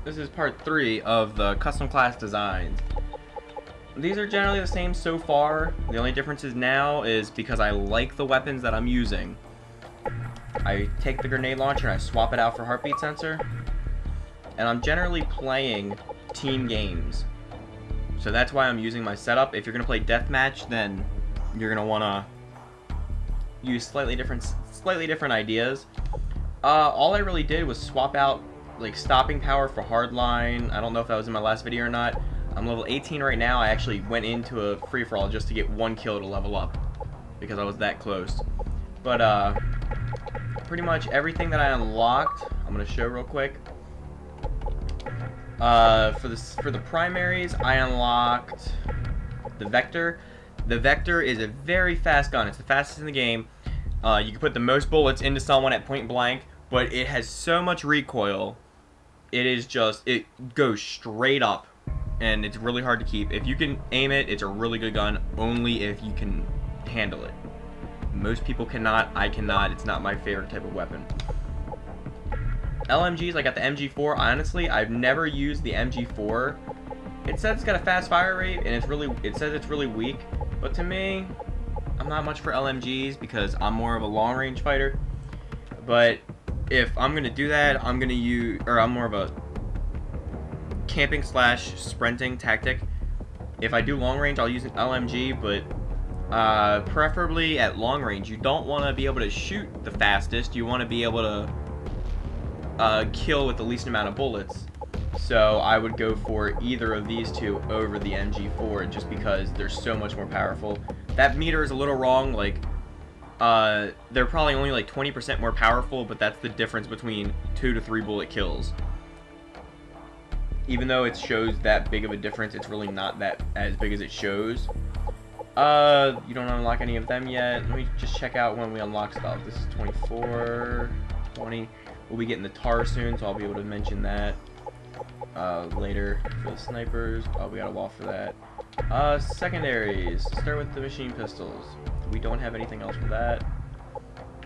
This is part 3 of the custom class designs. These are generally the same so far. The only differences now is because I like the weapons that I'm using. I take the grenade launcher and I swap it out for heartbeat sensor. And I'm generally playing team games. So that's why I'm using my setup. If you're going to play deathmatch, then you're going to want to use slightly different ideas. All I really did was swap out like stopping power for hardline. I don't know if that was in my last video or not. I'm level 18 right now. I actually went into a free-for-all just to get 1 kill to level up because I was that close. But pretty much everything that I unlocked, I'm gonna show real quick. For the primaries, I unlocked the Vector. The Vector is a very fast gun. It's the fastest in the game. You can put the most bullets into someone at point blank, but it has so much recoil. It goes straight up, and it's really hard to keep. If you can aim it, it's a really good gun, only if you can handle it. Most people cannot, I cannot. It's not my favorite type of weapon. LMGs, I got the MG4. Honestly, I've never used the MG4. It says it's got a fast fire rate, and it says it's really weak, but to me, I'm not much for LMGs because I'm more of a long range fighter. But if I'm gonna do that, I'm more of a camping / sprinting tactic. If I do long range, I'll use an LMG, but preferably at long range. You don't want to be able to shoot the fastest. You want to be able to kill with the least amount of bullets. So I would go for either of these two over the MG4 just because they're so much more powerful. That meter is a little wrong. Like, they're probably only like 20% more powerful, but that's the difference between 2 to 3 bullet kills. Even though it shows that big of a difference, it's really not that as big as it shows. You don't unlock any of them yet. Let me just check out when we unlock stuff. This is 24, 20. We'll be getting the TAR soon, so I'll be able to mention that later. For the snipers, we got a wall for that. Secondaries. Start with the machine pistols. We don't have anything else for that.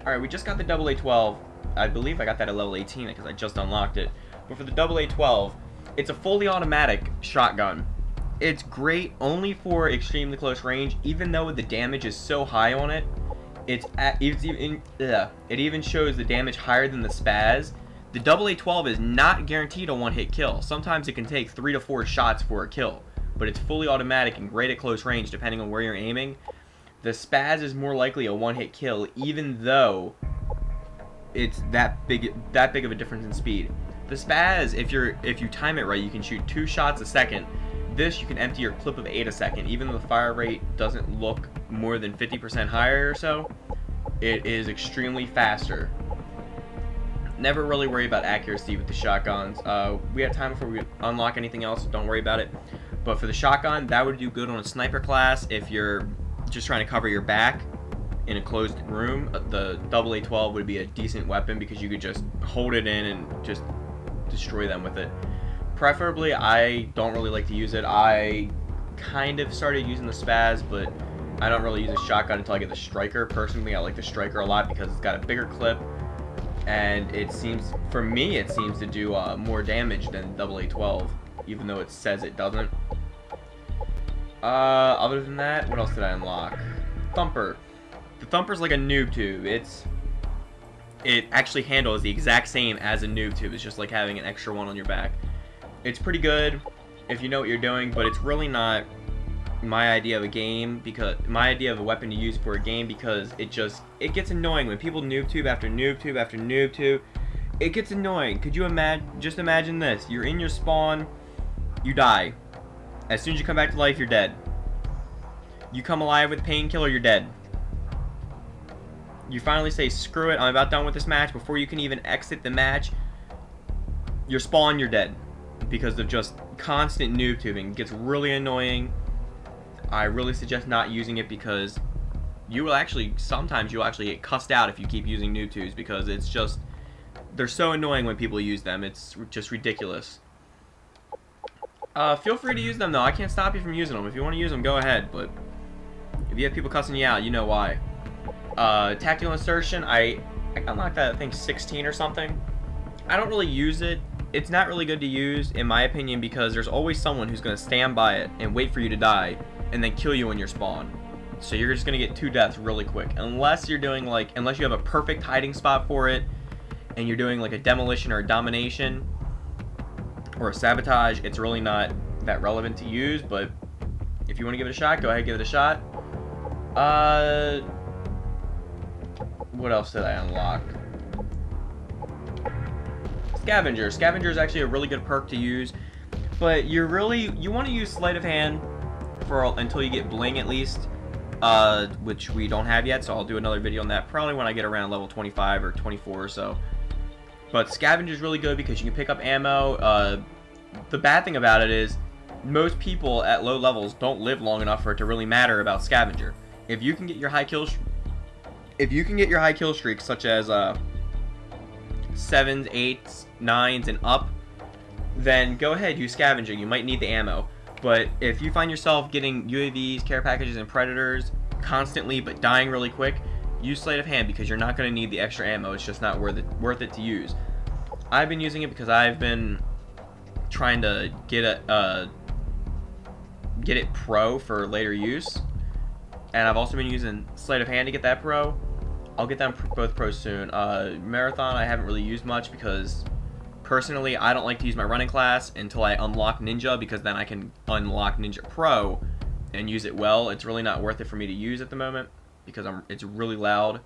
Alright, we just got the AA-12. I believe I got that at level 18 because I just unlocked it. But for the AA-12, it's a fully automatic shotgun. It's great only for extremely close range, even though the damage is so high on it. It even shows the damage higher than the Spaz. The AA-12 is not guaranteed a one-hit kill. Sometimes it can take 3 to 4 shots for a kill, but it's fully automatic and great at close range depending on where you're aiming. The Spaz is more likely a one-hit kill, even though it's that big of a difference in speed. The Spaz, if you time it right, you can shoot 2 shots a second. This, you can empty your clip of 8 a second. Even though the fire rate doesn't look more than 50% higher or so, it is extremely faster. Never really worry about accuracy with the shotguns. We have time before we unlock anything else, so don't worry about it. But for the shotgun, that would do good on a sniper class if you're just trying to cover your back in a closed room. The AA-12 would be a decent weapon because you could just hold it in and just destroy them with it. Preferably, I don't really like to use it. I kind of started using the Spaz, but I don't really use a shotgun until I get the Striker. Personally, I like the Striker a lot because it's got a bigger clip, and it seems, for me, it seems to do more damage than AA-12, even though it says it doesn't. Other than that, what else did I unlock? Thumper. The Thumper's like a noob tube. It actually handles the exact same as a noob tube. It's just like having an extra one on your back. It's pretty good if you know what you're doing, but it's really not my idea of a game, because my idea of a weapon to use for a game, because it gets annoying when people noob tube after noob tube after noob tube. It gets annoying. Could you just imagine this? You're in your spawn, you die. As soon as you come back to life, you're dead. You come alive with painkiller, you're dead. You finally say, screw it, I'm about done with this match. Before you can even exit the match, you're spawned, you're dead. Because of just constant noob tubing. It gets really annoying. I really suggest not using it because sometimes you'll actually get cussed out if you keep using noob tubes, because it's just, they're so annoying when people use them. It's just ridiculous. Feel free to use them though. I can't stop you from using them. If you want to use them, go ahead. But if you have people cussing you out, you know why. Tactical insertion, I unlocked that, I think 16 or something. I don't really use it. it's not really good to use, in my opinion, because there's always someone who's going to stand by it and wait for you to die and then kill you in your spawn. So you're just going to get 2 deaths really quick. Unless you're doing like, unless you have a perfect hiding spot for it and you're doing like a demolition or a domination or a sabotage, it's really not that relevant to use. But if you want to give it a shot, go ahead, give it a shot. What else did I unlock? Scavenger. Scavenger is actually a really good perk to use, but you want to use Sleight of Hand for until you get Bling at least, which we don't have yet. So I'll do another video on that probably when I get around level 25 or 24 or so. But Scavenger is really good because you can pick up ammo. The bad thing about it is most people at low levels don't live long enough for it to really matter about Scavenger. If you can get your high kill streaks, such as 7s, 8s, 9s, and up, then go ahead, use Scavenger. You might need the ammo. But if you find yourself getting UAVs, care packages, and predators constantly but dying really quick, use Sleight of Hand because you're not going to need the extra ammo. It's just not worth it to use. I've been using it because I've been trying to get it pro for later use, and I've also been using Sleight of Hand to get that pro. I'll get them both pro soon. Marathon I haven't really used much because personally I don't like to use my running class until I unlock Ninja, because then I can unlock Ninja Pro and use it well. It's really not worth it for me to use at the moment because it's really loud.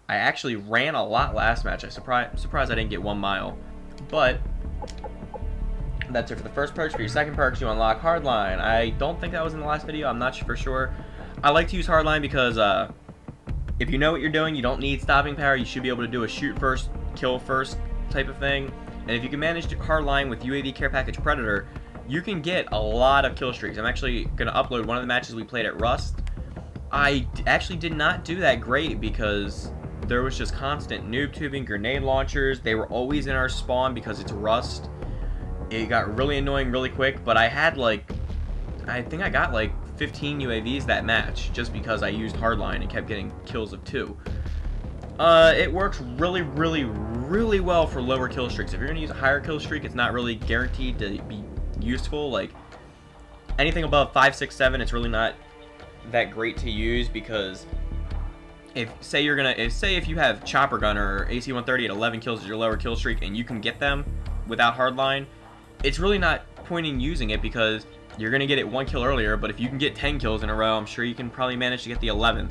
I actually ran a lot last match. I'm surprised I didn't get 1 mile. But that's it for the first perks. For your second perks, you unlock Hardline. I don't think that was in the last video. I'm not for sure. I like to use Hardline because if you know what you're doing, you don't need stopping power. You should be able to do a shoot first, kill first type of thing. And if you can manage Hardline with UAV Care Package Predator, you can get a lot of kill streaks. I'm actually going to upload one of the matches we played at Rust. I actually did not do that great because there was just constant noob tubing, grenade launchers. They were always in our spawn because it's Rust. It got really annoying really quick, but I had like, I think I got like 15 UAVs that match just because I used Hardline and kept getting kills of 2. It works really well for lower kill streaks. If you're going to use a higher kill streak, it's not really guaranteed to be useful. Like anything above 5, 6, 7, it's really not that great to use, because say if you have Chopper Gun or AC-130 at 11 kills as your lower kill streak and you can get them without Hardline, it's really not point in using it because you're going to get it 1 kill earlier. But if you can get 10 kills in a row, I'm sure you can probably manage to get the 11th.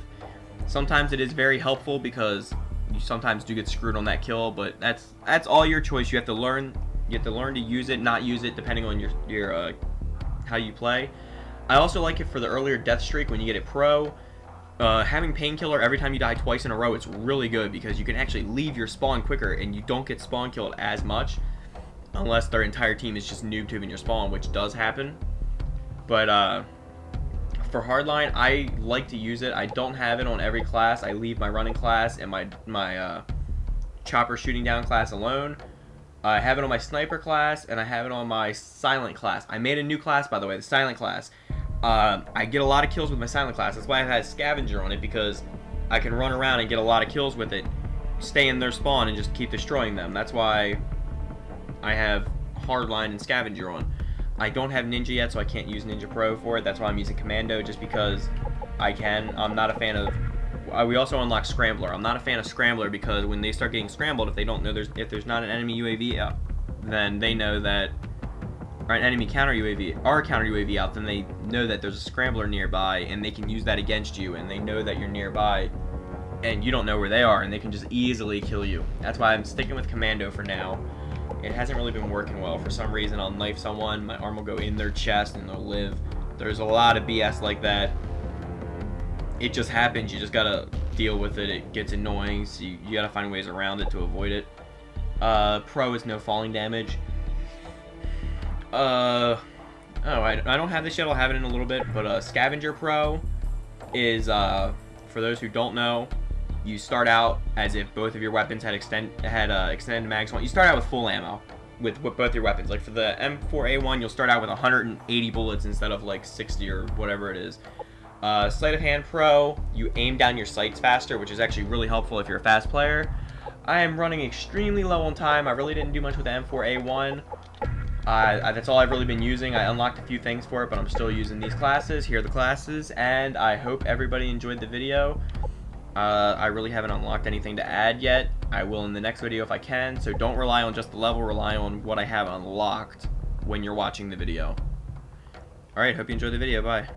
Sometimes it is very helpful because you sometimes do get screwed on that kill, but that's all your choice. You have to learn to use it, not use it, depending on your how you play. I also like it for the earlier death streak when you get it pro. Having Painkiller every time you die twice in a row, it's really good because you can actually leave your spawn quicker and you don't get spawn killed as much, unless their entire team is just noob tubing your spawn, which does happen. But for Hardline, I like to use it. I don't have it on every class. I leave my running class and my chopper shooting down class alone. I have it on my sniper class and I have it on my silent class. I made a new class, by the way, the silent class. I get a lot of kills with my silent class. That's why I've had Scavenger on it, because I can run around and get a lot of kills with it, stay in their spawn and just keep destroying them. That's why I have Hardline and Scavenger on. I don't have Ninja yet, so I can't use Ninja Pro for it. That's why I'm using Commando, just because I can. I'm not a fan of... we also unlock Scrambler. I'm not a fan of Scrambler because when they start getting scrambled, if they don't know if there's not an enemy UAV out, then they know that... or an enemy counter UAV, or a counter UAV out, then they know that there's a Scrambler nearby, and they can use that against you, and they know that you're nearby, and you don't know where they are, and they can just easily kill you. That's why I'm sticking with Commando for now. It hasn't really been working well. For some reason, I'll knife someone, my arm will go in their chest, and they'll live. There's a lot of BS like that. It just happens. You just gotta deal with it. It gets annoying, so you gotta find ways around it to avoid it. Pro is no falling damage. Oh, I don't have this yet. I'll have it in a little bit. But Scavenger Pro is, for those who don't know, you start out as if both of your weapons had extended mags. You start out with full ammo with both your weapons. Like for the M4A1, you'll start out with 180 bullets instead of like 60 or whatever it is. Sleight of Hand Pro, you aim down your sights faster, which is actually really helpful if you're a fast player. I am running extremely low on time. I really didn't do much with the M4A1. That's all I've really been using. I unlocked a few things for it, but I'm still using these classes. Here are the classes, and I hope everybody enjoyed the video. I really haven't unlocked anything to add yet. I will in the next video if I can, so don't rely on just the level, rely on what I have unlocked when you're watching the video. Alright, hope you enjoyed the video. Bye.